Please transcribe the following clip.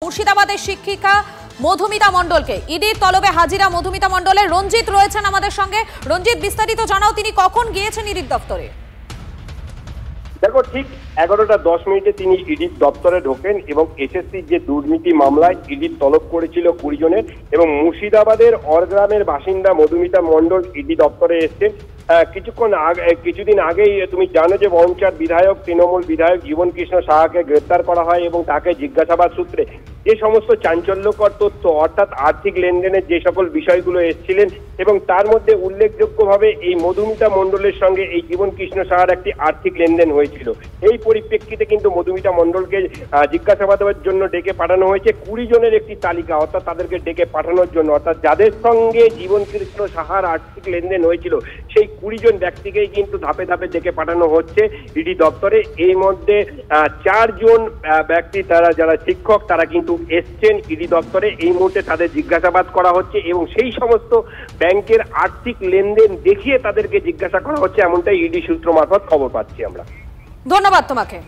মুর্শিদাবাদের শিক্ষিকা মধুমিতা মণ্ডলকে ইডির তলবে হাজিরা মধুমিতা মণ্ডলের রঞ্জিত রয়েছেন আমাদের সঙ্গে। রঞ্জিত, বিস্তারিত জানাও, তিনি কখন গিয়েছেন ইডির দপ্তরে? দেখো, ঠিক 11:10 তিনি ইডির দপ্তরে ঢোকেন এবং এসএসসির যে দুর্নীতি মামলায় ইডির তলব করেছিল 20 জনের এবং মুর্শিদাবাদের অরগ্রামের বাসিন্দা মধুমিতা মণ্ডল ইডি দপ্তরে এসছেন। কিছুদিন আগেই তুমি জানো যে বহনচার বিধায়ক, তৃণমূল বিধায়ক জীবন কৃষ্ণ সাহাকে গ্রেপ্তার করা হয় এবং তাকে জিজ্ঞাসাবাদ সূত্রে যে সমস্ত চাঞ্চল্যকর তথ্য অর্থাৎ আর্থিক লেনদেনের যে সকল বিষয়গুলো এসেছিলেন এবং তার মধ্যে উল্লেখযোগ্যভাবে এই মধুমিতা মণ্ডলের সঙ্গে এই জীবন কৃষ্ণ সাহার একটি আর্থিক লেনদেন হয়েছিল। এই পরিপ্রেক্ষিতে কিন্তু মধুমিতা মণ্ডলকে জিজ্ঞাসাবাদের জন্য ডেকে পাঠানো হয়েছে। 20 জনের একটি তালিকা, অর্থাৎ তাদেরকে ডেকে পাঠানোর জন্য, অর্থাৎ যাদের সঙ্গে জীবন কৃষ্ণ সাহার আর্থিক লেনদেন হয়েছিল সেই 20 জন ব্যক্তিকেই কিন্তু ধাপে ধাপে ডেকে পাঠানো হচ্ছে ইডি দপ্তরে। এই মধ্যে 4 জন ব্যক্তি, তারা যারা শিক্ষক, তারা কিন্তু এসছেন ইডি দপ্তরে। এই মুহূর্তে তাদের জিজ্ঞাসাবাদ করা হচ্ছে এবং সেই সমস্ত ব্যাংকের আর্থিক লেনদেন দেখিয়ে তাদেরকে জিজ্ঞাসা করা হচ্ছে, এমনটাই ইডি সূত্র মারফত খবর পাচ্ছি আমরা। ধন্যবাদ তোমাকে।